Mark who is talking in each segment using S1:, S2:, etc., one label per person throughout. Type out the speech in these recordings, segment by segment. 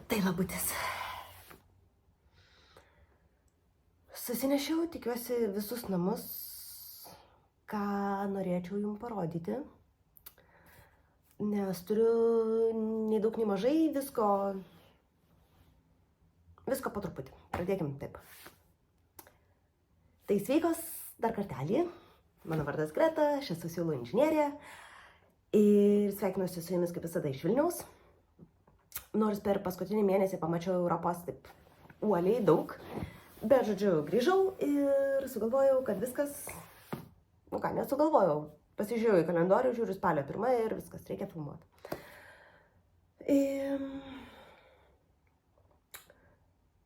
S1: Tai labutis. Susinešiau, tikiuosi, visus namus, ką norėčiau jums parodyti. Nes turiu nei daug, nei mažai visko po truputį. Pradėkim taip. Tai sveikos dar kartelį. Mano vardas Greta, aš esu siūlų inžinierė. Ir sveikinuosi su jumis kaip visada iš Vilniaus. Nors per paskutinį mėnesį pamačiau Europos taip uoliai daug. Bet, žodžiu, grįžau ir sugalvojau, kad viskas... nesugalvojau. Pasižiūrėjau į kalendorių, žiūriu spalio 1 ir viskas, reikia filmuoti.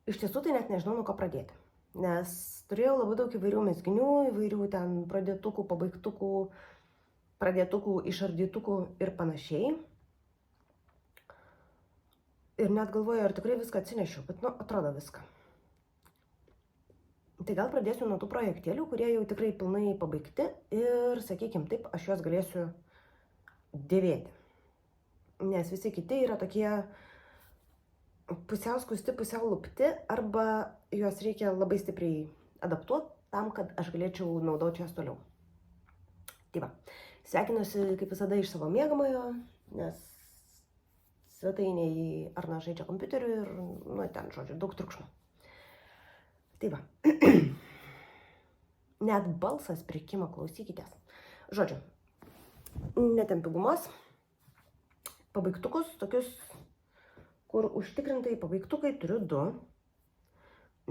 S1: Iš tiesų tai net nežinau, nuo ko pradėti. Nes turėjau labai daug įvairių mezginių, įvairių ten pradėtukų, pabaigtukų, pradėtukų, išardytukų ir panašiai. Ir net galvoju, ar tikrai viską atsinešiau, bet, atrodo viską. Tai gal pradėsiu nuo tų projektėlių, kurie jau tikrai pilnai pabaigti ir, sakykime taip, aš juos galėsiu dėvėti. Nes visi kiti yra tokie pusiau skusti, pusiau lupti, arba juos reikia labai stipriai adaptuoti tam, kad aš galėčiau naudoti juos toliau. Tai va, sveikinuosi kaip visada iš savo miegamojo, nes svetainiai Arna žaidžia kompiuteriu ir, ten, žodžiu, daug triukšmo. Tai va, net balsas prikimo, klausykitės. Žodžiu, netempiu gumos, pabaigtukus, tokius, kur užtikrintai pabaigtukai turiu 2,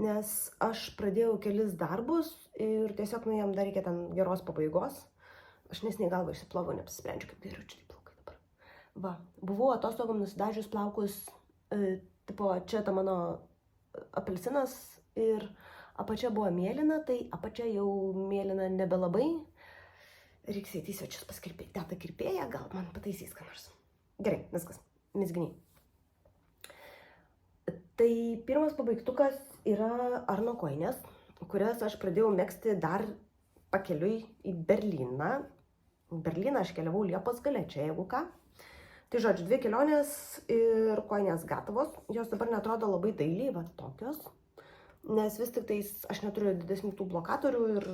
S1: nes aš pradėjau kelis darbus ir tiesiog jam dar reikia ten geros pabaigos. Aš nesiniai galvą išsiplovau, neapsisprendžiu, kaip geriau čia tai plaukai dabar. Va, buvau atostogom nusidažius plaukus, čia ta mano apelsinas ir apačia buvo mėlyna, tai apačia jau mėlyna nebelabai. Reiks eiti į svečius pas tetą kirpėją, gal man pataisys ką nors. Gerai, viskas, mezginiai. Tai pirmas pabaigtukas yra Arno kojinės, kurias aš pradėjau megzti dar pakeliui į Berlyną. Berlyną aš keliavau Liepos gale čia, jeigu ką. Tai žodžiu, 2 kelionės ir kojinės gatavos. Jos dabar netrodo labai dailiai, va tokios. Nes vis tik tais aš neturiu didesnių tų blokatorių ir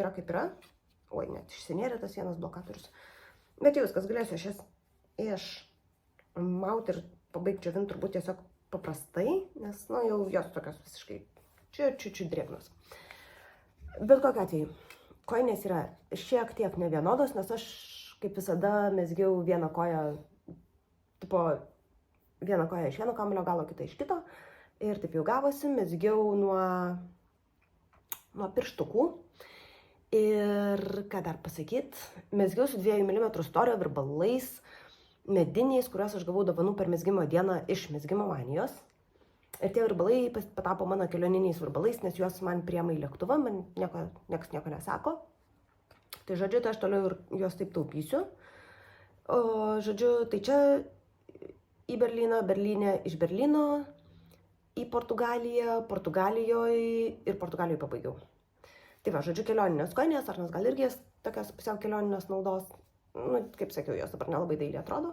S1: yra kaip yra. Oi, net išsinėrė tas vienas blokatorius. Bet jau viskas, galėsiu aš jas išmauti ir pabaigti džiovinti turbūt tiesiog paprastai, nes jau jos tokios visiškai čiut drėgnos. Bet kokiu atveju, kojinės yra šiek tiek nevienodos, nes aš kaip visada mezgiau vieną koją iš vieno kamuolio galo, kitą iš kito. Ir taip jau gavosi, mezgiau nuo pirštukų. Ir ką dar pasakyt, mezgiau su 2 mm storio virbalais mediniais, kuriuos aš gavau dovanų per mezgimo dieną iš Mezgimo manijos. Ir tie virbalai patapo mano kelioniniais virbalais, nes juos man priema į lėktuvą, man niekas nieko nesako. Tai žodžiu, tai aš toliau juos taip taupysiu. O žodžiu, tai čia į Berlyną, Berlyne iš Berlyno, į Portugaliją, Portugalijoje ir Portugalijoje pabaigiau. Tai va, žodžiu, kelioninės kojinės, Arnas gal irgi tokios pusiau kelioninės naudos. Kaip sakiau, jos dabar nelabai dailiai atrodo.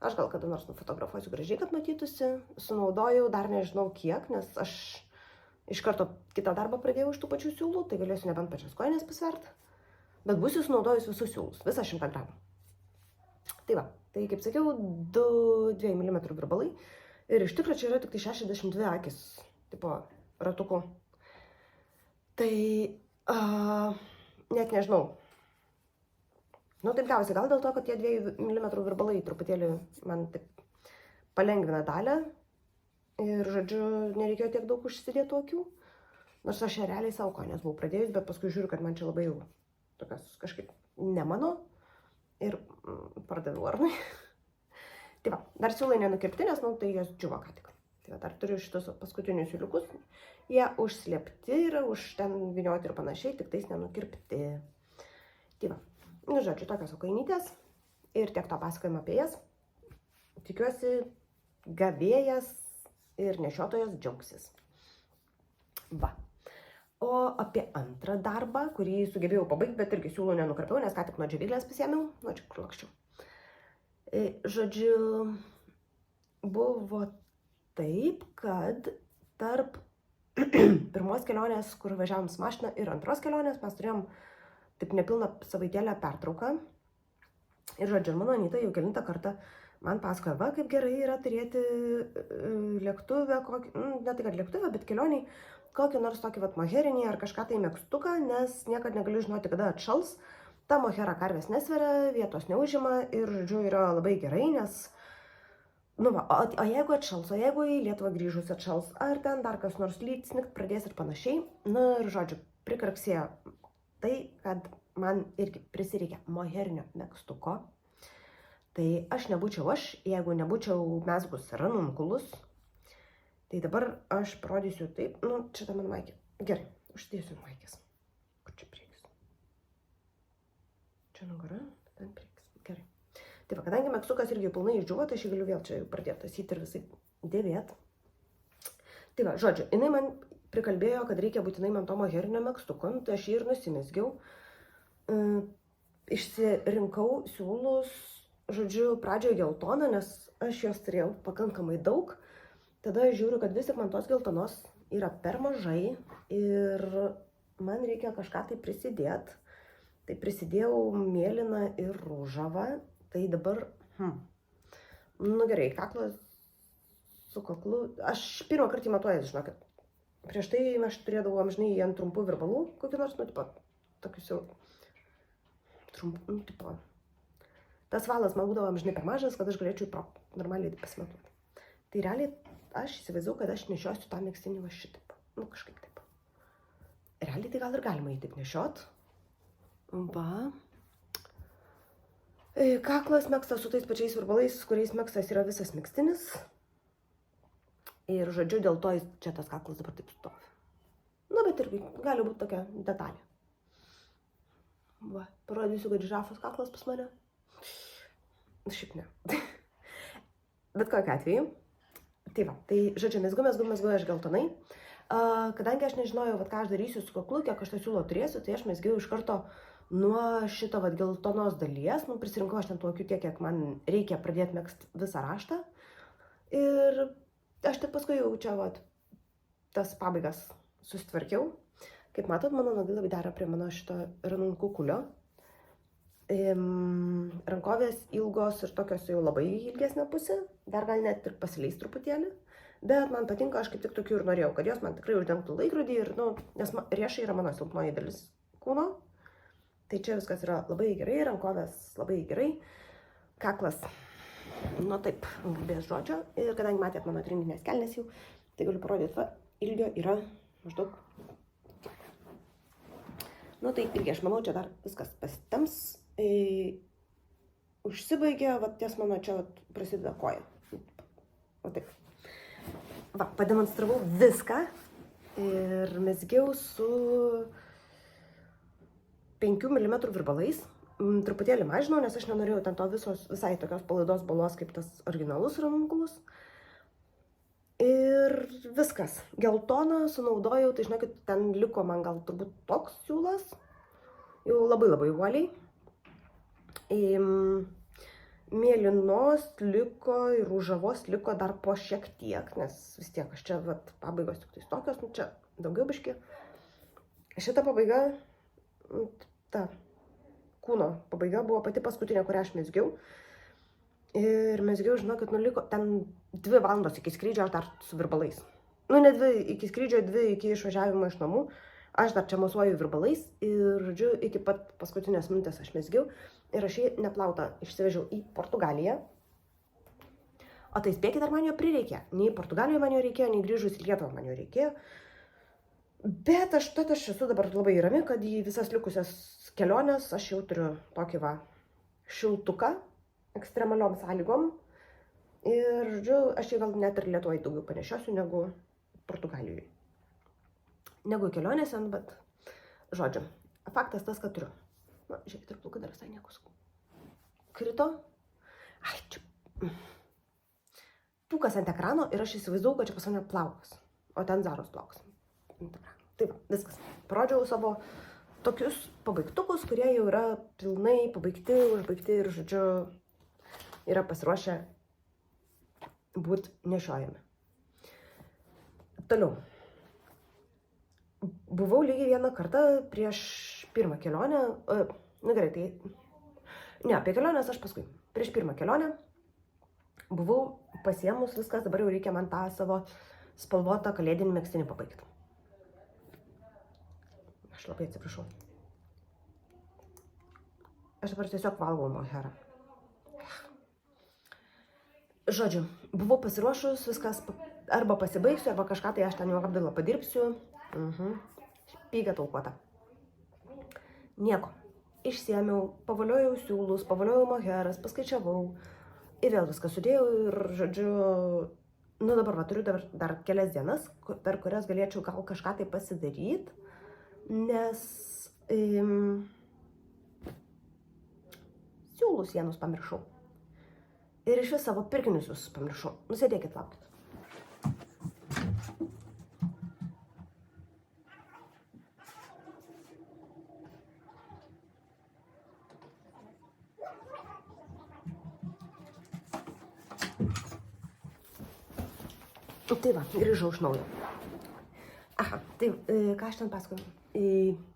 S1: Aš gal kada nors nufotografuosiu gražiai, kad matytųsi. Sunaudojau dar nežinau kiek, nes aš iš karto kitą darbą pradėjau iš tų pačių siūlų, tai galėsiu nebent pačias kojinės pasverti. Bet būsiu sunaudojus visus siūlus, visą 100 gramų. Tai va, tai kaip sakiau, 2 mm virbalai. Ir iš tikrųjų čia yra tik 62 akis, ratukų. Tai net nežinau. Taip gavosi, gal dėl to, kad tie 2 mm virbalai truputėlį man taip palengvina dalę. Ir, žodžiu, nereikėjo tiek daug užsidėti akių. Nors aš realiai savo kojinės buvau pradėjus, bet paskui žiūriu, kad man čia labai jau tokias kažkaip ne mano. Ir pardaviau Arnui. Tai va, dar siūlai nenukirpti, nes, tai jos džiuvo ką tik. Tai va, dar turiu šitus paskutinius siūliukus. Jie užslėpti yra, už ten vynioti ir panašiai, tik tais nenukirpti. Tai va, žodžiu, tokios kojnytės. Ir tiek to pasakojimo apie jas. Tikiuosi, gavėjas ir nešiotojas džiaugsis. Va. O apie antrą darbą, kurį sugebėjau pabaigti, bet irgi siūlų nenukarpiau, nes ką tik nuo džiovyklės pasiėmiau. Čia kur lakščiau. Žodžiu, buvo taip, kad tarp pirmos kelionės, kur važiavom su mašina, ir antros kelionės mes turėjom taip nepilną savaitėlę pertrauką. Ir žodžiu, mano Anyta jau kelintą kartą man pasakoja, va, kaip gerai yra turėti lėktuvę, ne tai kad lėktuvę, bet kelioniai, kokį nors tokį vat moherinį ar kažką tai megztuką, nes niekad negali žinoti, kada atšals. Ta mohera karvės nesveria, vietos neužima ir, žodžiu, yra labai gerai, nes, nu va, o jeigu atšals, o jeigu į Lietuvą grįžus atšals, ar ten dar kas nors lyt, snikt pradės ir panašiai, nu ir, žodžiu, prikarksėjo tai, kad man irgi prisireikia moherinio megztuko. Tai aš nebūčiau jeigu nebūčiau mezgus ranunkulus. Tai dabar aš parodysiu taip, nu, čia ta mano maikė. Gerai, uždėsiu maikės. Kur čia priekis? Čia nugara, ten priekis. Gerai. Tai va, kadangi megztukas irgi pilnai išdžiuvo, tai aš galiu vėl čia pradėti tasyti ir visai dėvėt. Tai va, žodžiu, jinai man prikalbėjo, kad reikia būtinai man to moherinio megztuko, tai aš jį ir nusimezgiau. Išsirinkau siūlus, žodžiu, pradžioje geltoną, nes aš jos turėjau pakankamai daug. Tada žiūriu, kad vis tik man tos geltonos yra per mažai ir man reikia kažką tai prisidėti. Tai prisidėjau mėlyną ir rūžavą. Tai dabar, nu gerai, kaklas su kaklu. Aš pirmą kartą matuojas, žinokit. Prieš tai aš turėdavau amžinai ant trumpų virbalų, kokį nors, nu, tipo, tokius jau trumpų, nu, tipo. Tas valas man būdavo amžinai per mažas, kad aš galėčiau normaliai pasimatuoti. Tai realiai aš įsivaizdavau, kad aš nešiosiu tą megztinį va šitaip. Nu, kažkaip taip. Realiai tai gal ir galima jį taip nešiot. Va. Kaklas megztas su tais pačiais virbalais, kuriais megztas yra visas megztinis. Ir, žodžiu, dėl to čia tas kaklas dabar taip stovi. Na, bet irgi gali būti tokia detalė. Va, parodysiu, kad žirafos kaklas pas mane. Šiaip ne. Bet kokiu atveju. Tai va, tai, žodžiu, mezgu aš geltonai. Kadangi aš nežinojau, ką aš darysiu su kaklu, kiek aš to siūlo turėsiu, tai aš mezgiau iš karto nuo šito geltonos dalies. Nu, prisirinkau aš ten tokių tiek, kiek man reikia pradėti megzti visą raštą. Ir aš tik paskui jau čia, tas pabaigas susitvarkiau. Kaip matot, mano nagai labai dera prie mano šito ranunkukulio. Rankovės ilgos ir tokios jau labai ilgesnė pusė, dar gal net ir pasileis truputėlį, bet man patinka, aš kaip tik tokių ir norėjau, kad jos man tikrai uždengtų laikrodį ir, nu, nes riešai yra mano silpnoji dalis kūno, tai čia viskas yra labai gerai, rankovės labai gerai, kaklas, nu taip, bez žodžio, ir kadangi matėt mano treningines kelnes jau, tai galiu parodyti, va, ilgio yra maždaug, nu tai irgi aš manau, čia dar viskas pasitemps. Užsibaigė, va, ties mano čia prasideda koja. O taip. Va, pademonstravau viską ir mezgiau su 5 mm virbalais. Truputėlį mažinau, nes aš nenorėjau ten to visai tokios palaidos balos kaip tas originalus ranunkulus. Ir viskas. Geltoną sunaudojau, tai žinokit, ten liko man gal turbūt toks siūlas. Jau labai uoliai. Mėlynos liko ir rūžavos liko dar po šiek tiek, nes vis tiek aš čia pabaigos tik tais tokios, nu čia daugiau biški. Šita pabaiga, ta kūno pabaiga buvo pati paskutinė, kurią aš mezgiau. Ir mezgiau, žinokit, nu liko ten 2 valandos iki skrydžio aš dar su virbalais. Nu ne 2 iki skrydžio, 2 iki išvažiavimo iš namų. Aš dar čia mosuoju virbalais ir, žodžiu, iki pat paskutinės minutės aš mezgiau ir aš jį neplautą išsivežiau į Portugaliją. O tai spėkit, ar man jo prireikė. Nei Portugalijoje man jo reikėjo, nei grįžus į Lietuvą man jo reikėjo. Bet aš esu dabar labai rami, kad į visas likusias keliones aš jau turiu tokį šiltuką ekstremaliom sąlygom. Ir, žodžiu, aš jį gal net ir Lietuvoje daugiau panešiosiu negu Portugalijoje. Negu kelionėse, bet, žodžiu, faktas tas, kad turiu. Na, žiūrėkit, ir plaukai dar visai niekus. Krito. Ai, čia. Pūkas ant ekrano ir aš įsivaizdavau, kad čia pas mane plaukas. O ten Zaros plaukas. Taip, viskas. Parodžiau savo tokius pabaigtukus, kurie jau yra pilnai pabaigti, užbaigti ir, žodžiu, yra pasiruošę būti nešiojami. Toliau. Buvau lygiai vieną kartą prieš pirmą kelionę, gerai, tai, ne, apie kelionės aš paskui. Prieš pirmą kelionę buvau pasiemus viskas, dabar jau reikia man tą savo spalvotą kalėdinį megztinį pabaigti. Aš labai atsiprašau. Aš dabar tiesiog valgau moherą. Žodžiu, buvau pasiruošus, viskas arba pasibaigsiu, arba kažką tai aš ten jau apdailą padirbsiu. Pyga taukuota. Nieko. Išsiėmiau, pavaliojau siūlus, pavaliojau moheras, paskaičiavau. Ir vėl viską sudėjau ir, žodžiu, nu dabar va, turiu dar kelias dienas, per kurias galėčiau gal kažką tai pasidaryti, nes siūlus vienus pamiršau. Ir iš vis savo pirkinius visus pamiršau. Nusėdėkit, laukit. Tai va, grįžau iš naujo. Aha, tai ką aš ten pasakoju?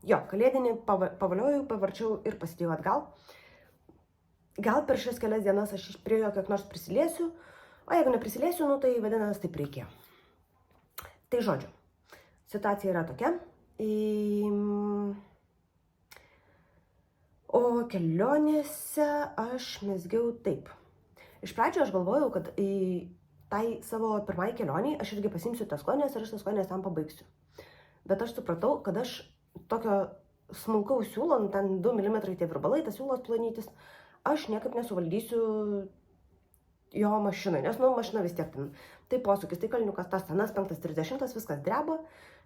S1: Jo, kalėdinį pavaliojau, pavarčiau ir pasidėjau atgal. Gal per šias kelias dienas aš prie jo kiek nors prisiliesiu, o jeigu neprisiliesiu, nu tai vadinasi taip reikėjo. Tai žodžiu, situacija yra tokia. O kelionėse aš mezgiau taip. Iš pradžio aš galvojau, kad tai savo pirmai kelioniai aš irgi pasimsiu tas kojines ir aš tas kojines tam pabaigsiu. Bet aš supratau, kad aš tokio smulkaus siūlo, ten 2 mm tie virbalai, tas siūlas plonytis, aš niekaip nesuvaldysiu jo mašinai, nes, nu, mašina vis tiek ten. Tai posūkis, tai kalniukas, tas senas 530, viskas dreba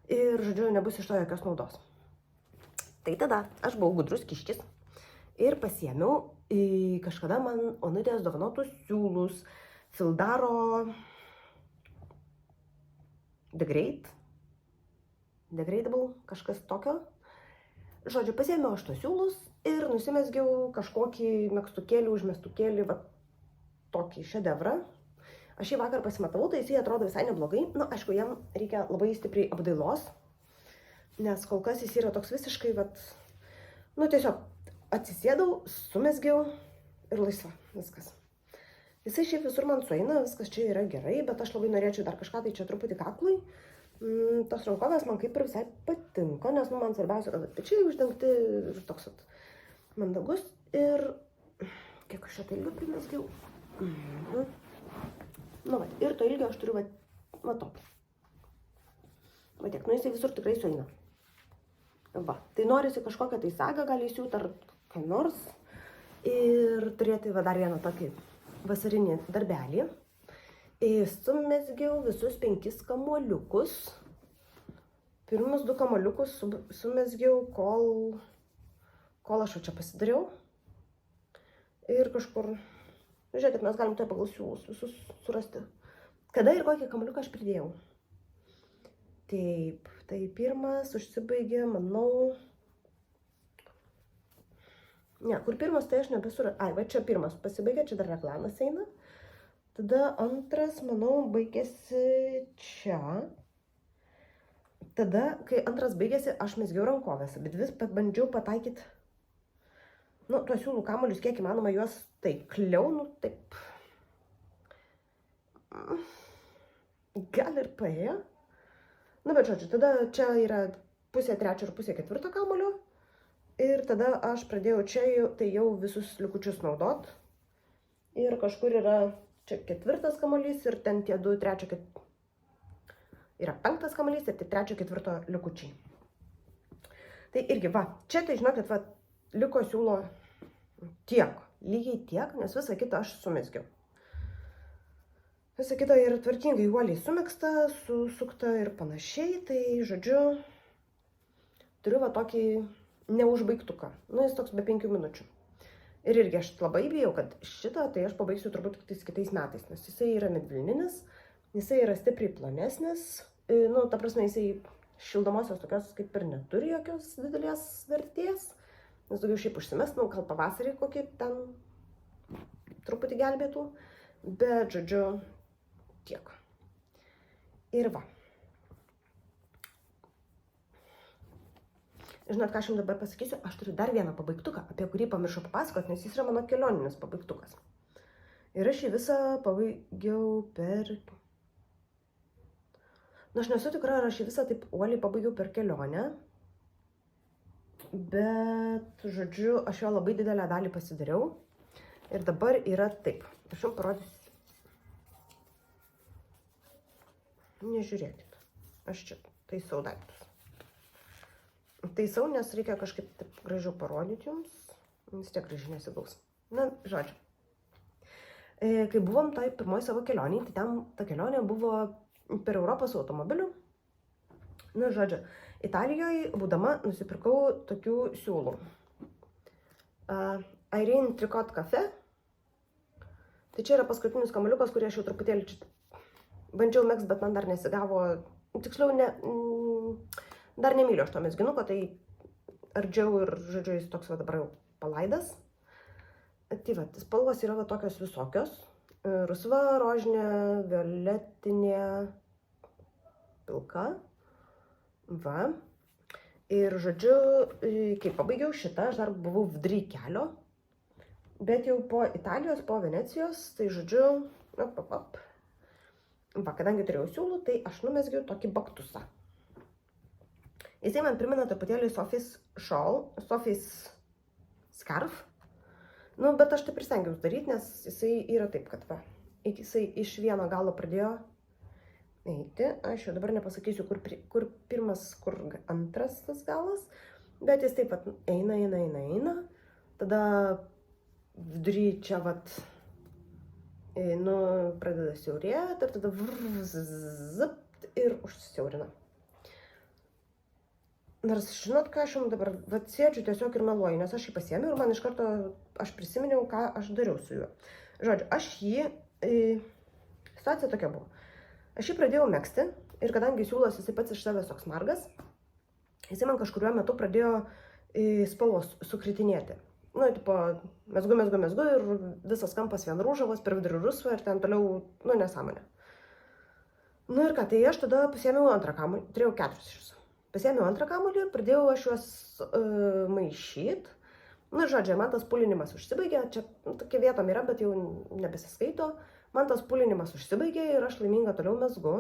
S1: ir, žodžiu, nebus iš to jokios naudos. Tai tada aš buvau gudrus kiškis ir pasiėmiau kažkada man Onutės dovanotus siūlus, Fildaro Degradable, kažkas tokio. Žodžiu, pasiėmiau aš tos siūlus ir nusimezgiau kažkokį megztukėlį, užmestukėlį, va tokį šedevrą. Aš jį vakar pasimatavau, tai jis atrodo visai neblogai. Nu, aišku, jam reikia labai stipriai apdailos, nes kol kas jis yra toks visiškai, va, nu tiesiog atsisėdau, sumezgiau ir laisva, viskas. Jisai šiaip visur man sueina, viskas čia yra gerai, bet aš labai norėčiau dar kažką tai čia truputį kaklui. Tos rankovės man kaip ir visai patinka, nes nu, man svarbiausia, kad pečiai uždengti ir toks mandagus. Ir kiek aš čia tai ilgio primesgiau. Nu, va, ir to ilgio aš turiu va tokį. Va tiek, nu jisai visur tikrai sueina. Va, tai norisi kažkokią tai sagą gali įsiūt ar ką nors. Ir turėti va dar vieną tokį vasarinį darbelį. Sumezgiau visus 5 kamuoliukus. Pirmus 2 kamuoliukus sumezgiau, kol aš čia pasidariau. Ir kažkur, žiūrėkit, mes galim tai pagal siūlus visus surasti. Kada ir kokį kamuoliuką aš pridėjau. Taip, tai pirmas užsibaigė, manau. Ne, kur pirmas, tai aš nebesurasiu. Ai, va čia pirmas pasibaigė, čia dar reklamas eina. Tada antras, manau, baigėsi čia. Tada, kai antras baigėsi, aš mezgiau rankovės. Bet vis bandžiau pataikyti, nu, tuos siūlų kamuolius, kiek įmanoma juos taikliau, nu, taip. Gal ir paėjo. Nu, bet žodžiu, tada čia yra pusė 3 ir pusė 4 kamuolio. Ir tada aš pradėjau čia tai jau visus likučius naudot. Ir kažkur yra čia 4 kamuolys ir ten tie 2, 3, 4. Yra 5 kamuolys ir 3, 4 likučiai. Tai irgi, va, čia tai žinokit, va, liko siūlo tiek, lygiai tiek, nes visą kitą aš sumezgiau. Visą kitą yra tvarkingai uoliai sumegzta, susukta ir panašiai. Tai, žodžiu, turiu va tokį neužbaigtuką. Nu, jis toks be 5 minučių. Ir irgi aš labai bijau, kad šitą tai aš pabaigsiu turbūt kitais metais, nes jisai yra medvilninis, jisai yra stipriai plonesnis, nu, ta prasme, jisai šildomosios tokios kaip ir neturi jokios didelės vertės, nes daugiau šiaip užsimest, nu, gal pavasarį kokį ten truputį gelbėtų, bet, žodžiu, tiek. Ir va. žinot, ką aš jums dabar pasakysiu, aš turiu dar vieną pabaigtuką, apie kurį pamiršau papasakot, nes jis yra mano kelioninis pabaigtukas. Ir aš jį visą pabaigiau per... aš nesu tikra, ar aš jį visą taip uoliai pabaigiau per kelionę, bet, žodžiu, aš jo labai didelę dalį pasidariau. Ir dabar yra taip. Aš jums parodysiu. Nežiūrėkit. Aš čia taisau daiktus. Taisau, nes reikia kažkaip taip gražiau parodyti jums. Vis tiek gražiai nesigaus. Na, žodžiu. Kai buvom tai pirmoji savo kelionį, tai ten ta kelionė buvo per Europos automobilių. Na, žodžiu, Italijoje, būdama, nusipirkau tokių siūlų. Irene Tricot Cafe. Tai čia yra paskutinis kamuoliukas, kurį aš jau truputėlį čia bandžiau megzti, bet man dar nesigavo. Tiksliau, dar nemyliu aš to mezginuko, tai ardžiau ir, žodžiu, jis toks va dabar jau palaidas. Tai va, spalvos yra va tokios visokios. Rusva, rožinė, violetinė, pilka. Va. Ir, žodžiu, kai pabaigiau šitą, aš dar buvau vidury kelio. Bet jau po Italijos, po Venecijos, tai, žodžiu, va, kadangi turėjau siūlų, tai aš numezgiau tokį baktusą. Jisai man primena truputėlį Sophie's shawl, Sophie's scarf. Nu, bet aš tai pristengiau daryti, nes jisai yra taip, kad va, jisai iš vieno galo pradėjo eiti. Aš jau dabar nepasakysiu, kur pirmas, kur antras tas galas, bet jis taip pat eina. Tada vidury čia vat, nu, pradeda siaurėti ir tada zipt ir užsiaurina. Nors, žinot, ką aš jums dabar sėdžiu tiesiog ir meluoju, nes aš jį pasiėmiau ir man iš karto aš prisiminiau, ką aš dariau su juo. Žodžiu, aš jį, situacija tokia buvo. Aš jį pradėjau megzti ir kadangi siūlas jisai pats iš savęs toks margas, jisai man kažkuriuo metu pradėjo spalvos sukritinėti. Nu, tipo, mezgu ir visas kampas vien rūžavos, per vidurį rusva ir ten toliau, nu, nesąmonė. Nu ir ką, tai aš tada pasiėmiau antrą kamuolį, turėjau 4 iš viso. Pasiėmiau antrą kamuolį, pradėjau aš juos maišyt. Nu, žodžiu, man tas pulinimas užsibaigė, čia tokia vietom yra, bet jau nebesiskaito. Man tas pulinimas užsibaigė ir aš laiminga toliau mezgu.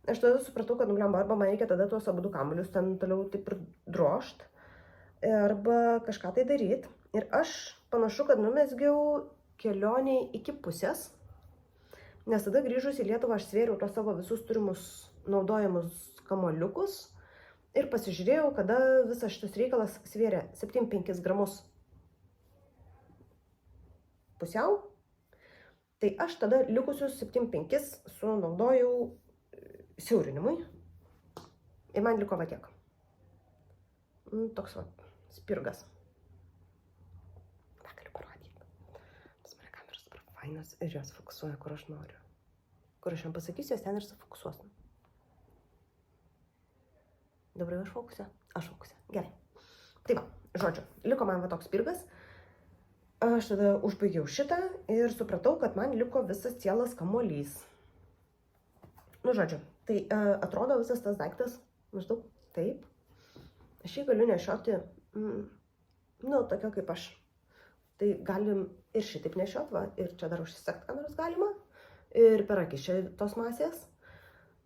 S1: Aš tada supratau, kad arba man reikia tada tuos abudu kamuolius ten toliau taip ir drožt, arba kažką tai daryt. Ir aš panašu, kad numezgiau kelioniai iki pusės, nes tada grįžus į Lietuvą aš svėriau tos savo visus turimus naudojamus kamuoliukus ir pasižiūrėjau, kada visas šitas reikalas svėrė 7,5 gramus pusiau. Tai aš tada likusius 7,5 sunaudojau siaurinimui ir man liko va tiek. Toks va spirgas. Fainas ir jos fokusuoja, kur aš noriu. Kur aš jam pasakysiu, jos ten ir sufokusuos. Dabar jau aš fokusė? Aš fokusė. Gerai. Tai va, žodžiu, liko man va toks spirgas. Aš tada užbaigiau šitą ir supratau, kad man liko visas cielas kamuolys. Nu, žodžiu, tai atrodo visas tas daiktas maždaug taip. Aš jį galiu nešioti, nu, tokia kaip aš. Tai galim ir šitaip nešiot, va, ir čia dar užsisekt kameras galima, ir per akis čia tos masės.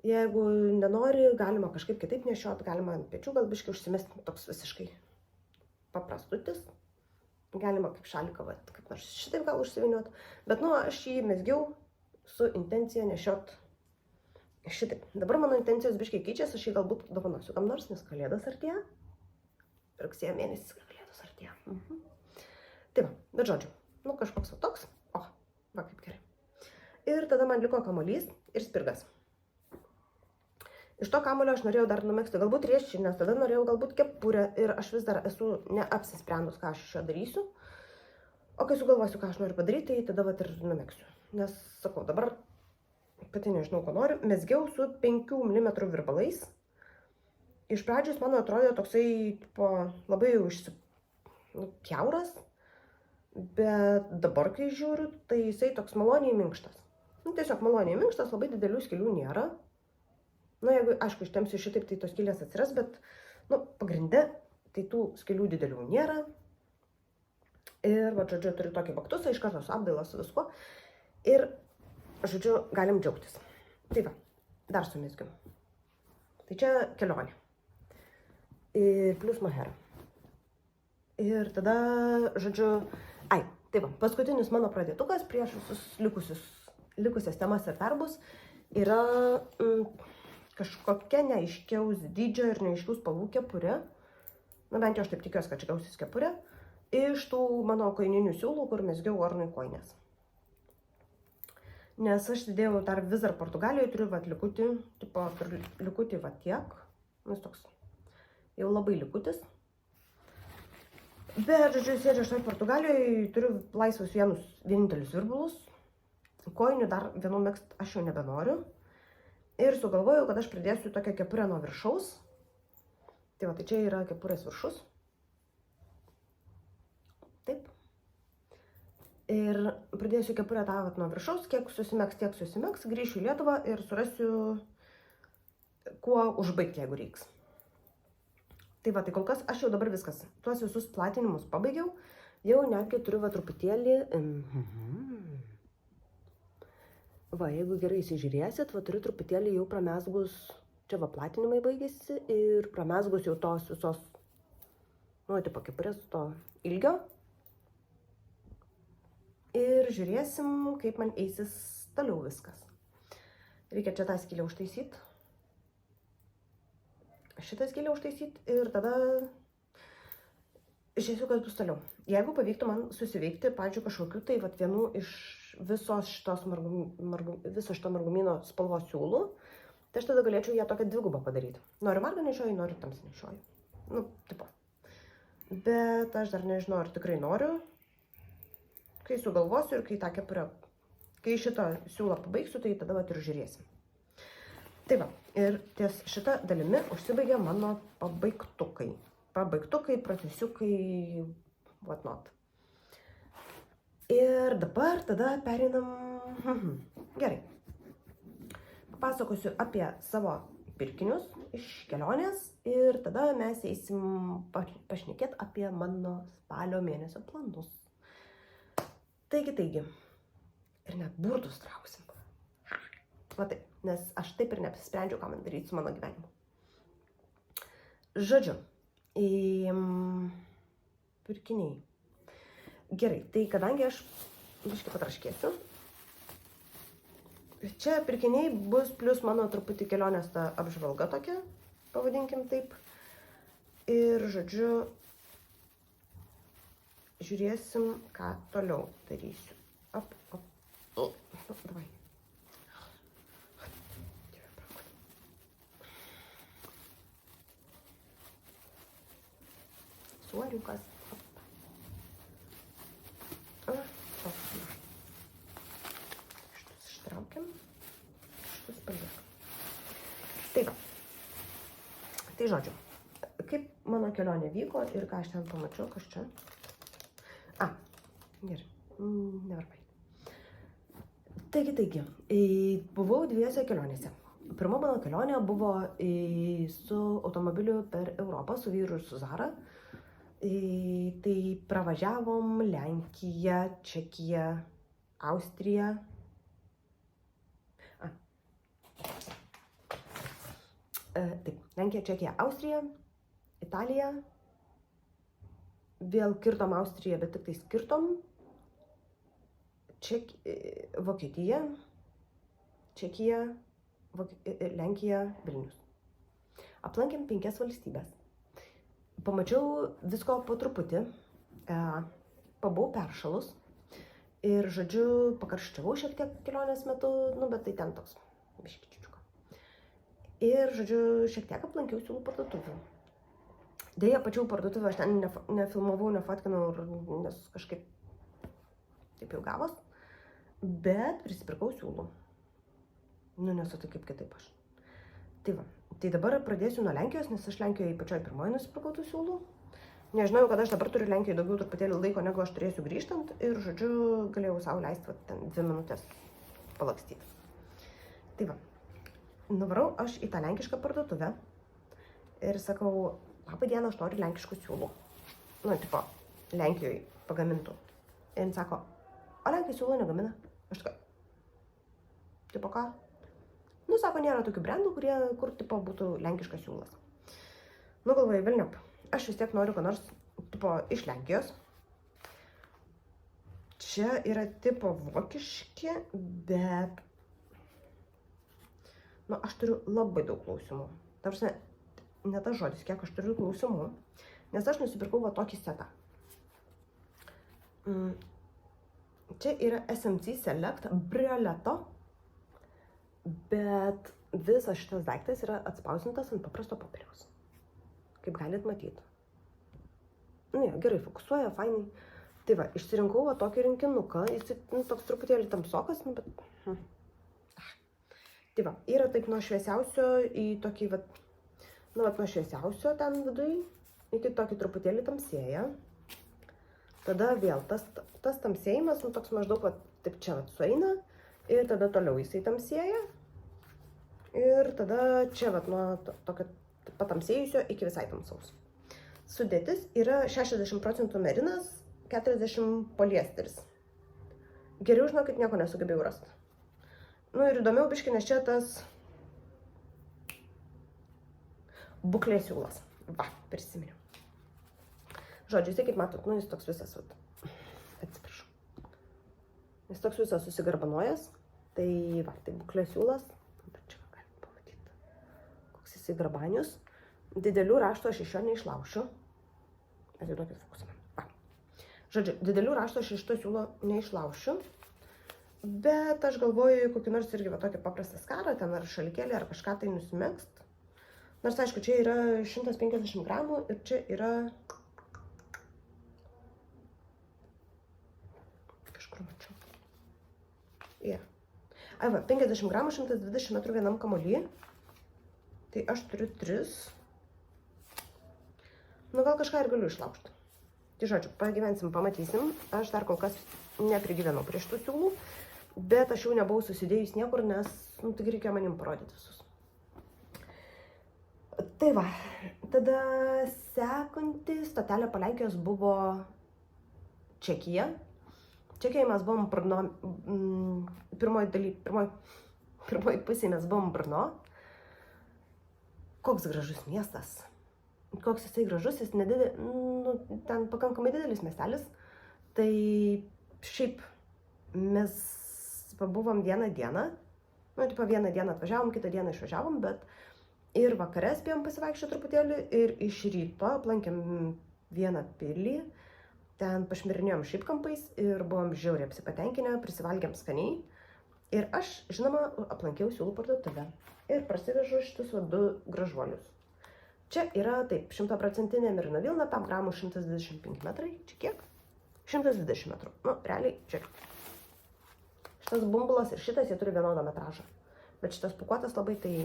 S1: Jeigu nenori, galima kažkaip kitaip nešiot, galima ant pečių gal biškai užsimesti, toks visiškai paprastutis. Galima kaip šaliką, va, kaip nors šitaip gal užsiviniot, bet nu, aš jį mezgiau su intencija nešiot šitaip. Dabar mano intencijos biškai keičiasi, aš jį galbūt dovanosiu kam nors, nes kalėdas artėja. Rugsėjo mėnesis kalėdos artėja. Tai va, bet žodžiu, nu kažkoks va toks, va kaip gerai. Ir tada man liko kamuolys ir spirgas. Iš to kamuolio aš norėjau dar numegzti galbūt rieščiai, nes tada norėjau galbūt kepurę ir aš vis dar esu neapsisprendus, ką aš iš jo darysiu. O kai sugalvosiu, ką aš noriu padaryti, tai tada vat ir numegsiu. Nes, sakau, dabar pati nežinau, ko noriu. Mezgiau su 5 mm virbalais. Iš pradžios man atrodė toksai labai kiauras. Bet dabar, kai žiūriu, tai jisai toks maloniai minkštas. Nu, tiesiog maloniai minkštas, labai didelių skylių nėra. Nu, jeigu, aišku, ištempsiu šitaip, tai tos skylės atsiras, bet, nu, pagrinde, tai tų skylių didelių nėra. Ir, va, žodžiu, turiu tokį baktusą, iš karto su apdaila, su viskuo. Ir, žodžiu, galim džiaugtis. Tai va, dar sumezgiu. Tai čia kelionė. Ir plus mohera. Ir tada, žodžiu, tai va, paskutinis mano pradėtukas prieš visus likusias temas ir darbus yra kažkokia neaiškiaus dydžio ir neaiškiaus spalvų kepurė. Na, bent jau aš taip tikiuosi, kad čia gausis kepurė. Iš tų mano koininių siūlų, kur mezgiau Ornui koinės. Nes aš didėjau dar vis dar Portugalijoje, turiu vat likutį, likutį va tiek. Nes toks jau labai likutis. Bet, žodžiu, sėdžiu aš Portugalijoje, turiu laisvus vienintelius virbulus. Koinių dar vienų megzt aš jau nebenoriu. Ir sugalvojau, kad aš pridėsiu tokią kepurę nuo viršaus. Tai va, tai čia yra kepurės viršus. Taip. Ir pridėsiu kepurę tą vat nuo viršaus, kiek susimegs, grįšiu į Lietuvą ir surasiu, kuo užbaigti, jeigu reiks. Tai va, tai kol kas aš jau dabar viskas. Tuos visus platinimus pabaigiau. Jau netgi turiu va truputėlį. Va, jeigu gerai įsižiūrėsit, va turiu truputėlį jau pramesgus, čia va platinimai baigėsi ir pramesgus jau tos visos, nu, tipo kepurės to ilgio. Ir žiūrėsim, kaip man eisis toliau viskas. Reikia čia tą skylę užtaisyti. Šitą skylę užtaisyti ir tada žiūrėsiu, kas bus toliau. Jeigu pavyktų man susiveikti, pavyzdžiui, kažkokiu tai vat vienų iš viso šito margumino spalvos siūlų, tai aš tada galėčiau ją tokią dvigubą padaryti. Noriu margą nešioju, noriu tamsį nešioju. Nu, tipo. Bet aš dar nežinau, ar tikrai noriu. Kai sugalvosiu ir kai tą kepurę, kai šitą siūlą pabaigsiu, tai tada vat ir žiūrėsim. Tai va, ir ties šitą dalimi užsibaigia mano pabaigtukai. Pabaigtukai, procesiukai, whatnot. Ir dabar tada pereinam. Gerai. Papasakosiu apie savo pirkinius iš kelionės ir tada mes eisim pašnekėti apie mano spalio mėnesio planus. Taigi. Ir net burtus trauksim. Va taip, nes aš taip ir neapsisprendžiau, ką man daryti su mano gyvenimu. Žodžiu, pirkiniai. Gerai, tai kadangi aš biškį patraškėsiu, čia pirkiniai bus plus mano truputį kelionės ta apžvalga tokia, pavadinkim taip. Ir, žodžiu, žiūrėsim, ką toliau darysiu. Davai. Suoriukas. Šitus ištraukiam. Šitus paliekam. Tai va. Tai žodžiu, kaip mano kelionė vyko ir ką aš ten pamačiau, kas čia. Gerai. Nevarbai. Taigi, buvau dviejose kelionėse. Pirma mano kelionė buvo su automobiliu per Europą, su vyru ir su Zara. Tai pravažiavom Lenkiją, Čekiją, Austriją. Taip, Lenkija, Čekija, Austrija, Italija. Vėl kirtom Austriją, bet tik tai skirtom. Vokietija, Čekija, Lenkija, Vilnius. Aplankėm 5 valstybės. Pamačiau visko po truputį, pabuvau peršalus ir, žodžiu, pakarščiavau šiek tiek kelionės metu, nu, bet tai ten toks biškičiučiuka. Ir, žodžiu, šiek tiek aplankiau siūlų parduotuvių. Deja, pačių parduotuvių aš ten nefilmavau, nefotkinau, nes kažkaip taip jau gavos, bet prisipirkau siūlų. Nu, nesu tai kaip kitaip aš. Tai va, tai dabar pradėsiu nuo Lenkijos, nes aš Lenkijoje pačioj pirmoji nusipirkau tų siūlų. Nežinau, kad aš dabar turiu Lenkijoje daugiau truputėlį laiko, negu aš turėsiu grįžtant ir, žodžiu, galėjau savo leisti ten 2 minutės palakstyti. Tai va, nuvarau aš į tą lenkišką parduotuvę ir sakau, Labą dieną, aš noriu lenkiškų siūlų. Nu, tipo, Lenkijoje pagamintų. Ir jis sako, o Lenkai siūlo negamina? Aš tokia, tipo ką? Nu, sako, nėra tokių brandų, kur, tipo, būtų lenkiškas siūlas. Nu, galvoju, velniop, aš vis tiek noriu, ką nors, tipo, iš Lenkijos. Čia yra, tipo, vokiški, bet, nu, aš turiu labai daug klausimų. Tarsi, ne tas žodis, kiek aš turiu klausimų, nes aš nusipirkau va tokį setą. Čia yra SMC Select Brioleto, bet visas šitas daiktas yra atspausintas ant paprasto popieriaus. Kaip galit matyti. Nu, ja, gerai fokusuoja, fainai. Tai va, išsirinkau va tokį rinkinuką, jis toks truputėlį tamsokas, nu, bet... Tai va, yra taip nuo šviesiausio į tokį, va, nu, va, nuo šviesiausio ten vidui, iki tokį truputėlį tamsėja. Tada vėl tas tamsėjimas, nu, toks maždaug, va, taip čia, va, sueina, ir tada toliau jisai tamsėja. Ir tada čia, va, nuo tokio patamsėjusio iki visai tamsaus. Sudėtis yra 60% merinas, 40 poliesteris. Geriau, žinokit, nieko nesugebėjau rasti. Nu ir įdomiau biški, nes čia tas buklės siūlas. Va, prisiminiau. Žodžiu, jisai, kaip matot, nu jis toks visas, atsiprašau. Jis toks visas susigarbanojęs. Tai va, tai buklės siūlas. Čia galite pamatyti, koks jisai garbanius. Didelių raštų aš iš jo neišlaušiu. Atiduokit fokusą. Va. Žodžiu, didelių raštų aš iš to siūlo neišlaušiu. Bet aš galvoju, kokį nors irgi va tokį paprastą skarą, ten ar šalikėlį, ar kažką tai nusimegst. Nors, aišku, čia yra 150 gramų ir čia yra... Kažkur mačiau. Yeah. Ai va, 50 gramų, 120 metrų vienam kamuoly. Tai aš turiu 3. Nu, gal kažką ir galiu išlaužti. Tai žodžiu, pagyvensim, pamatysim. Aš dar kol kas neprigyvenau prie šitų siūlų. Bet aš jau nebuvau susidėjus niekur, nes, nu, tik reikėjo manim parodyti visus. Tai va, tada sekanti stotelė po Lenkijos buvo Čekija. Čekijoje mes buvom Brno, pirmoji pusėje mes buvom Brno. Koks gražus miestas. Koks jisai gražus, jis nedidelis, nu, ten pakankamai didelis miestelis. Tai šiaip mes pabuvom vieną dieną, nu, tipo vieną dieną atvažiavom, kitą dieną išvažiavom, bet ir vakare spėjom pasivaikščioti truputėlį ir iš ryto aplankėm vieną pilį, ten pašmirinėjom šipkampais ir buvom žiauriai apsipatenkinę, prisivalgėm skaniai ir aš, žinoma, aplankiau siūlų parduotuvę ir prasivežu šitus 2 gražuolius. Čia yra, taip, 100% merino vilna, 5 gramų 125 metrai, čia kiek? 120 metrų, nu, realiai, čia. Šitas bumbulas ir šitas, jie turi vienodą metražą. Bet šitas pukuotas labai, tai...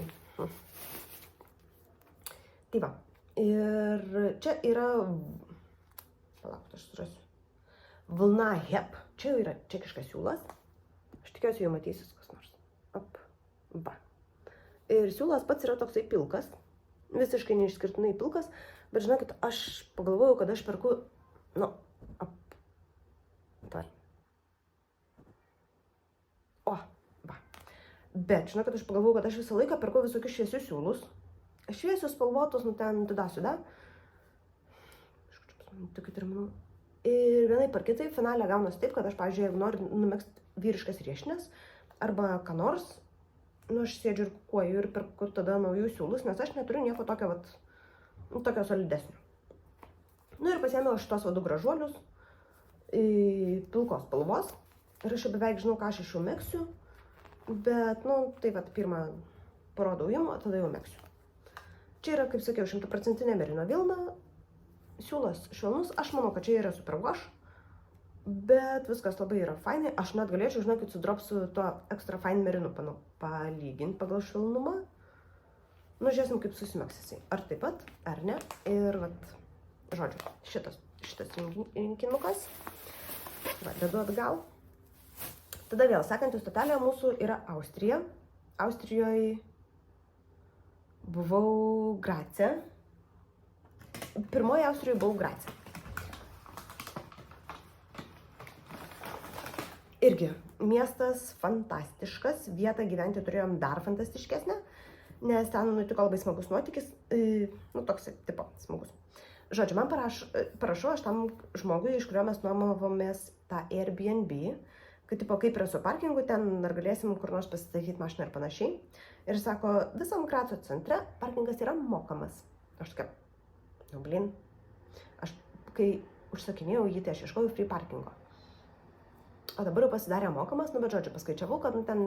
S1: Tai va. Ir čia yra... Palauk, aš surasiu. Vilna Hep. Čia jau yra čekiškas siūlas. Aš tikiuosi, jau matysis kas nors. Op. Va. Ir siūlas pats yra toksai pilkas. Visiškai neišskirtinai pilkas. Bet žinokit, aš pagalvojau, kad aš perku... Nu, op. Tai. O, va. Bet, žinokit, aš pagalvojau, kad aš visą laiką perku visokius šviesius siūlus. Šviesius, spalvotus, nu ten, tada. Tokių terminų. Ir vienai par kitai finale gaunasi taip, kad aš, pavyzdžiui, jeigu noriu numegzti vyriškas riešines arba ką nors, nu, aš sėdžiu ir kukuoju ir perku tada naujus siūlus, nes aš neturiu nieko tokio, vat, nu, tokio solidesnio. Nu ir pasiėmiau šitos 2 gražuolius pilkos spalvos. Ir aš jau beveik žinau, ką aš iš jų megsiu, bet, nu, tai vat, pirmą parodau jums, o tada jau megsiu. Čia yra, kaip sakiau, 100% merino vilna, siūlas švelnus, aš manau, kad čia yra super wash, bet viskas labai yra fainai. Aš net galėčiau, žinokit, su dropsu tuo extra fine merinu palyginti pagal švelnumą. Nu, žiūrėsim, kaip susimeks jisai. Ar taip pat, ar ne. Ir, vat, žodžiu, šitas rinkinukas. Va, dedu atgal. Tada vėl, sekanti stotelė mūsų yra Austrija. Austrijoje buvau Grace. pirmoje Austrijoje buvau Grace. Irgi miestas fantastiškas, vietą gyventi turėjom dar fantastiškesnę, nes ten nutiko labai smagus nuotykis, toks tipo smagus. Žodžiu, man parašau aš tam žmogui, iš kurio mes nuomavomės tą Airbnb, kad tipo kaip yra su parkingu, ten ar galėsim kur nors pasistatyti mašiną ir panašiai. Ir sako, visam Graco centre parkingas yra mokamas. Aš tokia, aš kai užsakinėjau jį, tai aš ieškojau free parkingo. O dabar jau pasidarė mokamas, bet žodžiu, paskaičiavau, kad ten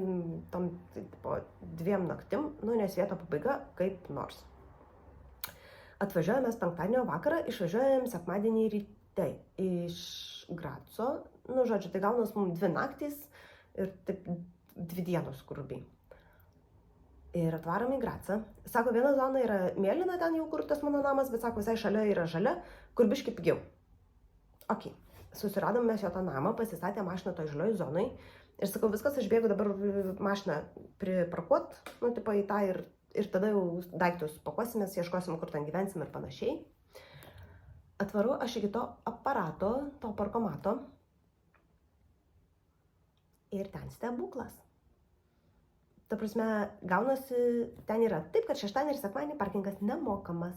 S1: po 2 naktim, nes vieto pabaiga kaip nors. Atvažiuojame penktadienio vakarą, išvažiuojam sekmadienį ryte iš Graco. Žodžiu, tai gaunas mums 2 naktys ir taip 2 dienos grubiai. Ir atvarom į Gracą. Sako, viena zona yra mėlyna ten jau, kur tas mano namas, bet sako, visai šalia yra žalia, kur biški pigiau. Ok. Susiradom mes jo tą namą, pasistatė mašiną toj žalioj zonai ir sakau, viskas, aš bėgu dabar mašiną priparkuot, tipo į tą ir tada jau daiktus pakuosimės, ieškosim, kur ten gyvensim ir panašiai. Atvaru aš iki to aparato, to parkomato ir ten stebuklas. Ta prasme, gaunasi, ten yra taip, kad šeštadienį ir sekmadienį parkingas nemokamas.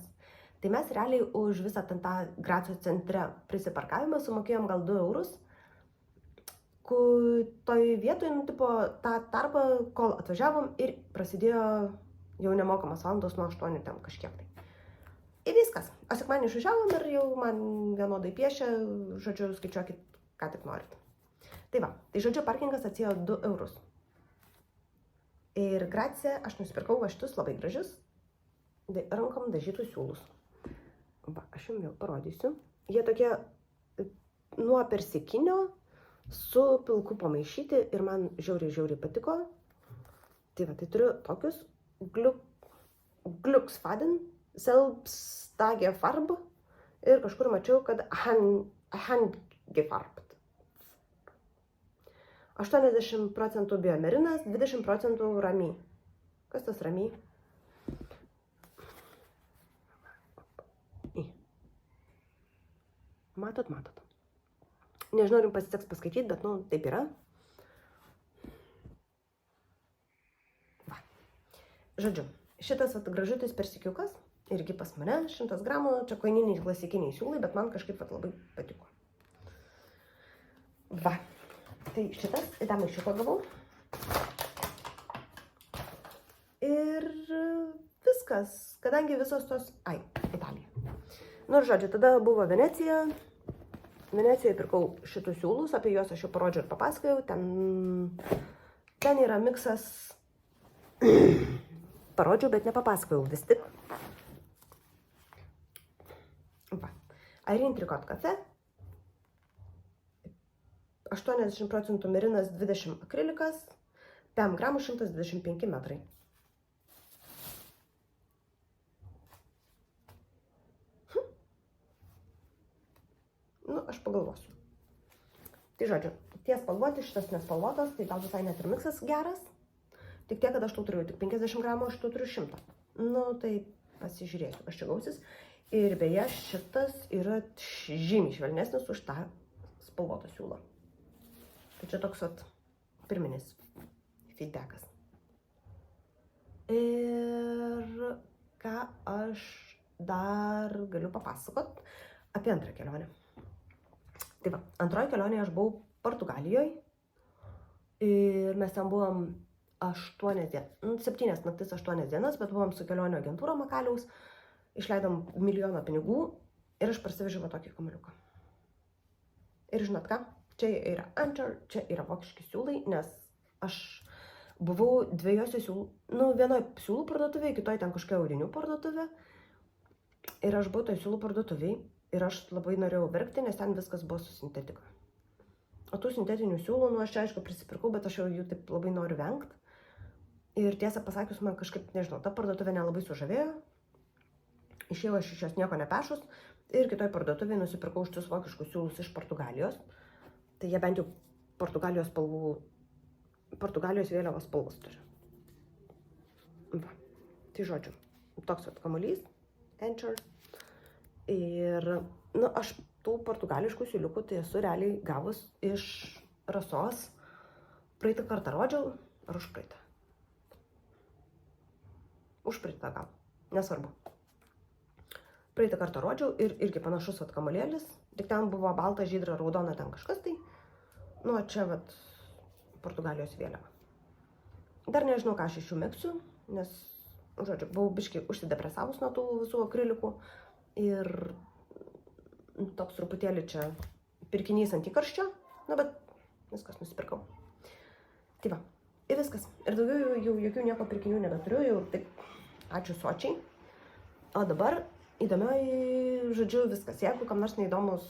S1: Tai mes realiai už visą tą Graco centre prisiparkavimą sumokėjom gal 2 eurus, toj vietoj, tą tarpą, kol atvažiavom ir prasidėjo jau nemokamas valandos nuo 8 ten kažkiek tai. Ir viskas. O sekmadienį išvažiavom ir jau man vienodai piešia, žodžiu, skaičiuokit, ką tik norit. Tai va, tai žodžiu, parkingas atsėjo 2 eurus. Ir Grace aš nusipirkau va šitus labai gražius rankom dažytus siūlus. Va, aš jums vėl parodysiu. Jie tokie nuo persikinio su pilku pamaišyti ir man žiauriai patiko. Tai va, tai turiu tokius Glücksfaden, Selbstagefarb ir kažkur mačiau, kad Handgefarbt. 80% biomerinas, 20% rami. Kas tas rami? Matot. Nežinau, ar jums pasiseks paskaityti, bet, taip yra. Va. Žodžiu, šitas gražutis persikiukas, irgi pas mane, 100 gramų, čia koininiai klasikiniai siūlai, bet man kažkaip labai patiko. Va. Tai šitas, į tą maišiuką gavau. Ir viskas, kadangi visos tos... Italija. Ir žodžiu, tada buvo Venecija. Venecijoje pirkau šitus siūlus, apie juos aš jau parodžiau ir papasakojau. Ten yra miksas... Parodžiau, bet nepapasakojau vis tik. Va. Irene Tricot Cafe. 80% merinas, 20 akrilikas, 5 gramų 125 metrai. Aš pagalvosiu. Tai žodžiu, tie spalvoti, šitas nespalvotas, tai gal visai net ir miksas geras. Tik tiek, kad aš tau turiu tik 50 gramų, aš tau turiu 100. Tai pasižiūrėsiu, kas čia gausis. Ir beje, šitas yra žymiai švelnesnis už tą spalvotą siūlą. Tai čia toks pirminis feedbackas. Ir ką aš dar galiu papasakot apie antrą kelionę. Tai va, antroji kelionė aš buvau Portugalijoje ir mes ten buvom 7 naktis 8 dienas, bet buvom su kelionių agentūra Makaliaus, išleidom 1 milijoną pinigų ir aš parsivežiau tokį kamaliuką. Ir žinot ką, čia yra Anchor, čia yra vokiški siūlai, nes aš buvau 2 siūlų, vienoje siūlų parduotuvėje, kitoje ten kažkokia audinių parduotuvė. Ir aš buvau toj siūlų parduotuvėje ir aš labai norėjau verkti, nes ten viskas buvo su sintetika. O tų sintetinių siūlų, aš čia aišku prisipirkau, bet aš jau jų taip labai noriu vengti. Ir tiesą pasakius, man kažkaip, nežinau, ta parduotuvė nelabai sužavėjo. Išėjau aš iš jos nieko nepešus ir kitoj parduotuvėje nusipirkau šitus vokiškus siūlus iš Portugalijos. Tai jie bent jau Portugalijos vėliavos spalvos turi. Va. Tai žodžiu, toks kamuolys, Anchor. Ir, aš tų portugališkų siūliukų tai esu realiai gavus iš Rasos. Praeitą kartą rodžiau, ar užpraeitą? Užpraeitą gal, nesvarbu. Praeitą kartą rodžiau ir irgi panašus kamuolėlis, tik ten buvo balta, žydra, raudona, ten kažkas tai. Čia Portugalijos vėliava. Dar nežinau, ką aš iš jų megsiu, nes, buvau biškai užsidepresavus nuo tų visų akrilikų ir toks truputėlį čia pirkinys ant įkarščio, bet viskas nusipirkau. Tai va, ir viskas. Ir daugiau jau jokių nieko pirkinių nebeturiu, jau taip, ačiū sočiai. O dabar įdomioji, viskas. Jeigu kam nors neįdomus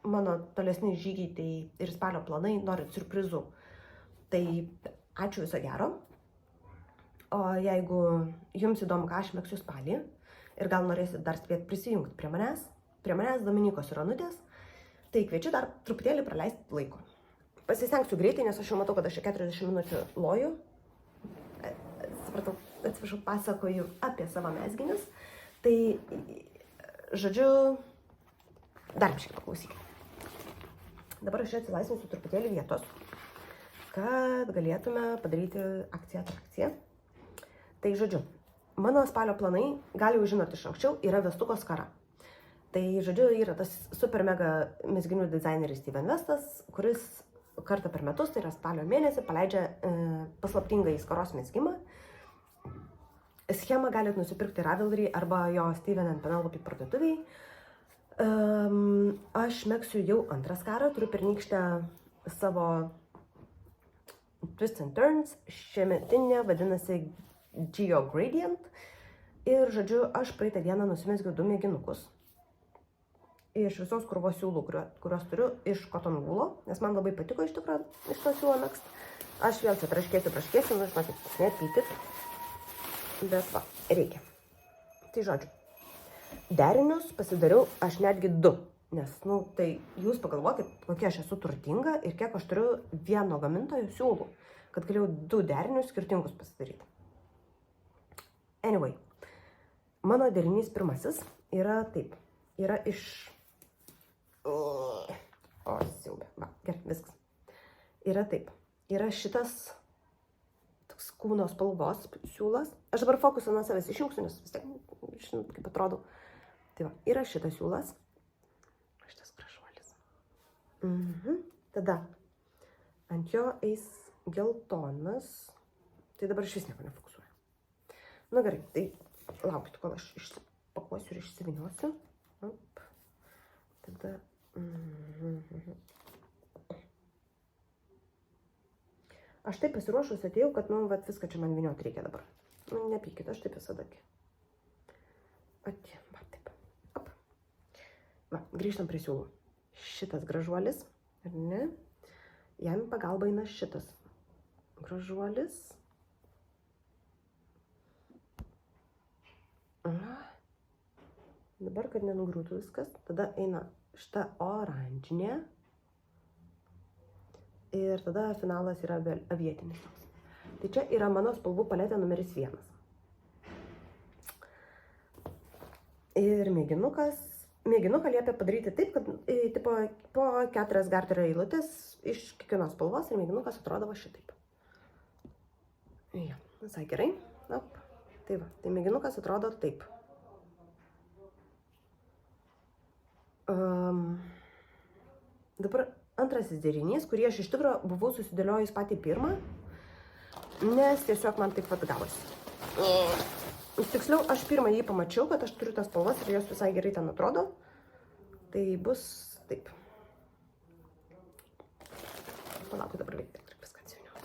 S1: mano tolesni žygiai tai ir spalio planai, norit siurprizų, tai ačiū viso gero. O jeigu jums įdomu, ką aš megsiu spalį ir gal norėsit dar spėti prisijungti prie manęs Dominykos ir Onutės, tai kviečiu dar truputėlį praleisti laiko. Pasistengsiu greitai, nes aš jau matau, kad aš 40 minučių loju. Atsiprašau, pasakoju apie savo mezginius. Tai, dar biškai paklausykite. Dabar aš čia atsilaisvinsiu truputėlį vietos, kad galėtume padaryti akciją-atrakciją. Tai, mano spalio planai, gal jau žinot iš anksčiau, yra vestuko skara. Tai, yra tas super mega mezginių dizaineris Steven Westas, kuris kartą per metus, tai yra spalio mėnesį, paleidžia paslaptingą skaros mezgimą. Schemą galite nusipirkti Ravelry arba jo Steven & Penelope parduotuviai. Aš megsiu jau antrą skarą, turiu pernykštę savo Twist and Turns, šiemetinė vadinasi Geo Gradient. Ir, aš praeitą dieną nusimezgiau 2 mėginukus iš visos krūvos siūlų, kuriuos turiu iš cotton woolo, nes man labai patiko iš tikrųjų iš to siūlo megzt. Aš vėl čia praškėsiu, žinokit, nepykit, bet va, reikia. Tai, derinius pasidariau aš netgi 2, nes, tai jūs pagalvokit, kokia aš esu turtinga ir kiek aš turiu vieno gamintojo siūlų, kad galėjau 2 derinius skirtingus pasidaryti. Anyway, mano derinys pirmasis yra taip, yra iš... siaubė, va, gerai, viskas. Yra taip, yra šitas toks kūno spalvos siūlas. Aš dabar fokusą nuo savęs išjungsiu, nes vis tiek, žinot, kaip atrodo. Tai va, yra šitas siūlas. Šitas gražuolis. Tada ant jo eis geltonas. Tai dabar iš vis nieko nefokusuoju. Gerai, tai laukit, kol aš išsipakuosiu ir išsiviniosiu. Tada... Aš taip pasiruošus atėjau, kad, viską čia man vyniot reikia dabar. Nepykit, aš taip visada. Va, taip. Op. Va, grįžtam prie siūlų. Šitas gražuolis, ar ne? Jam pagalba eina šitas gražuolis. Dabar, kad nenugriūtų viskas, tada eina šita oranžinė. Ir tada finalas yra avietinis. Tai čia yra mano spalvų paletė numeris 1. Ir mėginuką liepia padaryti taip, kad po 4 garterio eilutės iš kiekvienos spalvos ir mėginukas atrodo va šitaip. Ja, visai gerai. Op. Tai va, tai mėginukas atrodo taip. Dabar antrasis derinys, kurį aš iš tikrųjų buvau susidėliojus patį pirmą, nes tiesiog man taip pat gavosi. Tiksliau, aš pirmą jį pamačiau, kad aš turiu tas spalvas ir jos visai gerai ten atrodo. Tai bus taip. Palaukit dabar veikia, viską atsiviniau.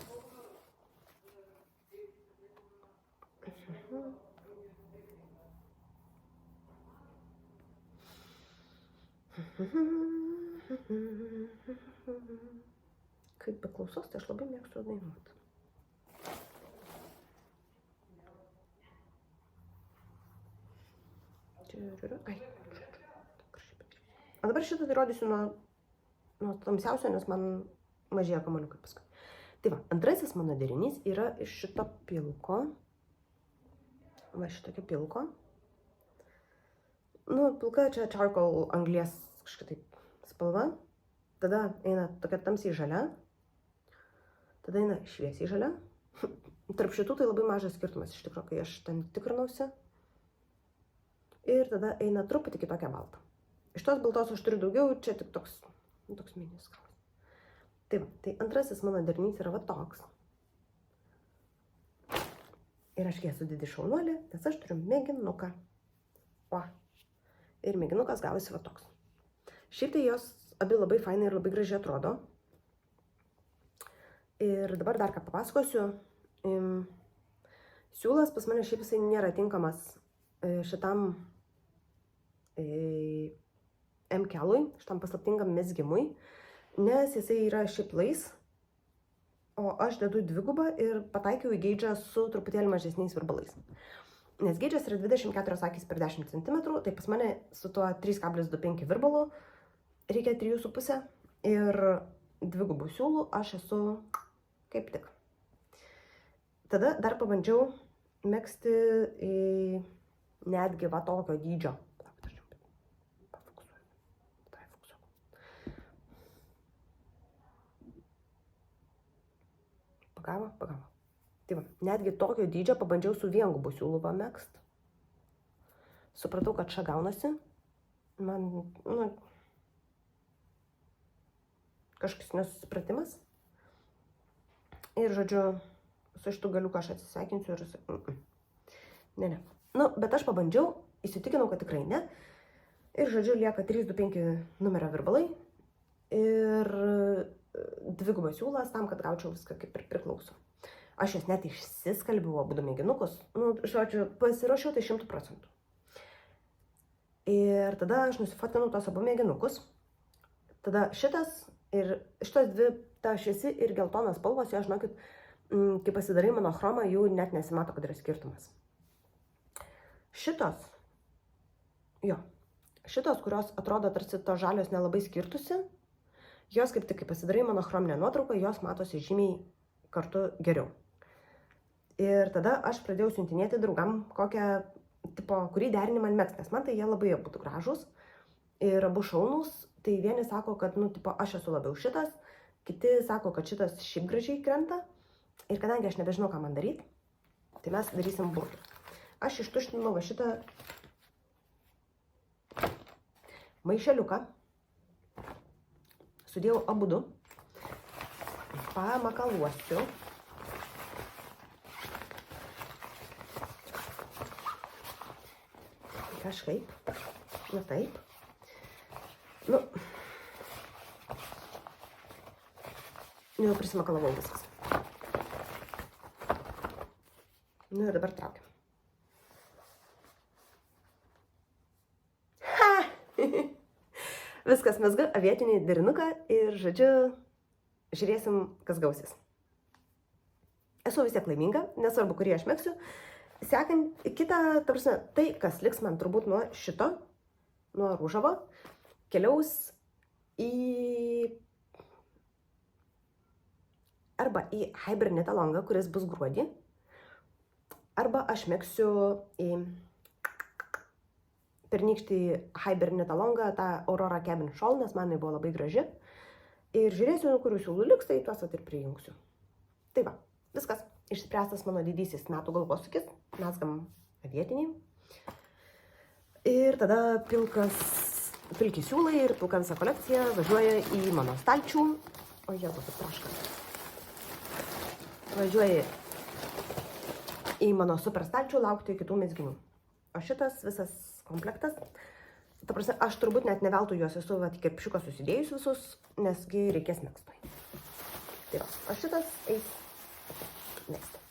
S1: Kaip beklausos, tai aš labai mėgstu dainuoti. O dabar šitą tai rodysiu nuo tamsiausio, nes man mažėja kamuoliukai paskui. Tai va, antrasis mano derinys yra iš šito pilko. Va, šitokio pilko. nu, pilka čia charcoal anglies kažkaip spalva, tada eina tokia tamsiai žalia, tada eina šviesiai žalia. Tarp šitų tai labai mažas skirtumas iš tikrųjų, kai aš ten tikrinausi. Ir tada eina truputį kitokia balta. Iš tos baltos aš turiu daugiau, čia tik toks minis galas. Tai va, tai antrasis mano derinys yra va toks. Ir aš esu didi šaunuolė, nes aš turiu mėginuką. O, ir mėginukas gavosi va toks. Šiaip tai jos abi labai fainai ir labai gražiai atrodo. Ir dabar dar ką papasakosiu. Siūlas pas mane šiaip jisai nėra tinkamas šitam M-kelui, šitam paslaptingam mezgimui, nes jisai yra šiaip lais, o aš dedu dvigubą ir pataikiau į geidžą su truputėlį mažesniais virbalais. Nes geidžas yra 24 akys per 10 cm, tai pas mane su tuo 3,25 virbalu reikia 3,5 ir dvigubų siūlų aš esu kaip tik. Tada dar pabandžiau megzti į netgi va tokio dydžio. Pagavo. Tai va, netgi tokio dydžio pabandžiau su viengubų siūlų megzt. Supratau, kad čia gaunasi. Man, kažkoks nesusipratimas. Ir, žodžiu, su šitų galiuką aš atsisveikinsiu ir ne. Bet aš pabandžiau, įsitikinau, kad tikrai ne. Ir, žodžiu, lieka 3,25 numerio virbalai ir dvigubas siūlas tam, kad gaučiau viską kaip ir priklauso. Aš jos net išsiskalbiau abudu mėginukus. Žodžiu, pasiruošiau tai 100%. Ir tada aš nusifotkinau tos abu mėginukus. Tada šitas ir šitos dvi, ta šviesi ir geltonas spalvos, jo, žinokit, kai pasidarai monochromą, jų net nesimato, kad yra skirtumas. Šitos, kurios atrodo tarsi to žalios nelabai skirtusi, jos kaip tik, kai pasidarai monochrominę nuotrauką, jos matosi žymiai kartu geriau. Ir tada aš pradėjau siuntinėti draugam kokią, kurį derinį man megzt, nes man tai jie labai būtų gražus ir abu šaunus. Tai vieni sako, kad, aš esu labiau šitas, kiti sako, kad šitas šiaip gražiai krenta. Ir kadangi aš nebežinau, ką man daryti, tai mes darysim burtų. Aš ištuštinau va šitą maišeliuką. Sudėjau abudu, pamakaluosiu. Kažkaip, taip. Jau prisimakalavau viskas. Ir dabar traukiam. Viskas, mezgu avietinį derinuką ir, žodžiu, žiūrėsim, kas gausis. Esu vis tiek laiminga, nesvarbu, kurį aš megsiu. Sekant kitą, tai, kas liks man turbūt nuo šito, nuo rūžavo, keliaus arba į hybrid longą, kuris bus gruodį, arba aš megsiu į pernykštį hybrid longą, tą Aurora Cabin Shawl, nes man jinai buvo labai graži. Ir žiūrėsiu, kurių siūlų liks, tai tuos ir prijungsiu. Tai va, viskas. Išspręstas mano didysis metų galvosūkis. Mezgam avietinį. Ir tada pilki siūlai ir pilka visa kolekcija važiuoja į mano stalčių. O jėzus, atsiprašau. Važiuoja į mano super stalčių laukti kitų mezginių. O šitas visas komplektas, aš turbūt net neveltui juos esu kirpšiuką susidėjus visus, nesgi reikės megztui. Tai va, o šitas eis megzti.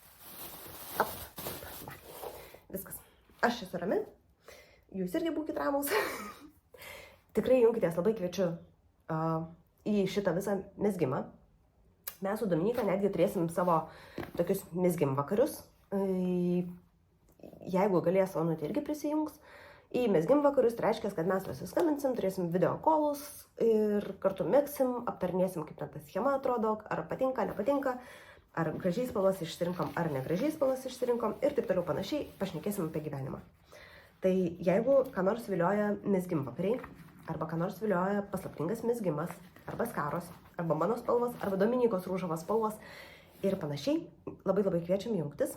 S1: Viskas. Aš esu rami, jūs irgi būkit ramus. Tikrai junkitės, labai kviečiu į šitą visą mezgimą. Mes su Dominyka netgi turėsim savo tokius mezgim vakarius. Jeigu galės, Onutė irgi prisijungs. Į mezgim vakarius, tai reiškia, kad mes susiskambinsim, turėsim video kolus ir kartu megsim, aptarnėsim, kaip ta schema atrodo, ar patinka, nepatinka, ar gražiai spalvas išsirinkom, ar negražiai spalvas išsirinkom ir taip toliau panašiai, pašnekėsim apie gyvenimą. Tai jeigu ką nors vilioja mezgimo vakariai, arba ką nors vilioja paslaptingas mezgimas, arba skaros, arba mano spalvos, arba Dominykos Rūžavos spalvos ir panašiai, labai labai kviečiam jungtis.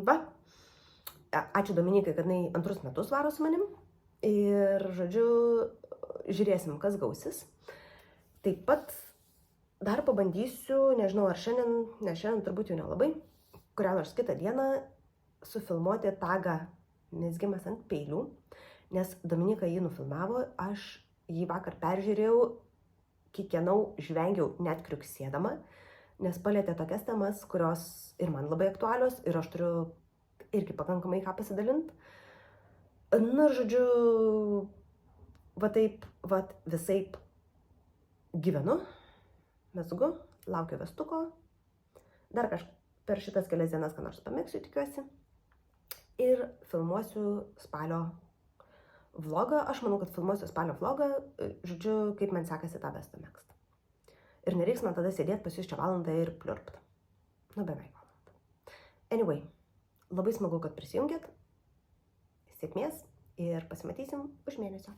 S1: Va, ačiū Dominikai, kad jinai antrus metus varo su manim ir, žodžiu, žiūrėsim, kas gausis. Taip pat dar pabandysiu, nežinau ar šiandien, ne šiandien turbūt jau nelabai, kurią nors kitą dieną sufilmuoti tagą mezgimas ant peilių, nes Dominika jį nufilmavo, aš jį vakar peržiūrėjau, kikenau, žvengiau net kriuksėdama, nes palietė tokias temas, kurios ir man labai aktualios ir aš turiu irgi pakankamai ką pasidalinti. Na, žodžiu, va taip, va visaip gyvenu, mezgu, laukiu vestuko, dar per šitas kelias dienas ką nors pamėgsiu, tikiuosi. Ir filmuosiu spalio vlogą. Aš manau, kad filmuosiu spalio vlogą, žodžiu, kaip man sekasi tą vestą megzti. Ir nereiks man tada sėdėti pas jūs čia valandą ir pliurpt. Nu, beveik valandą. Anyway, labai smagu, kad prisijungėt. Sėkmės ir pasimatysim už mėnesio.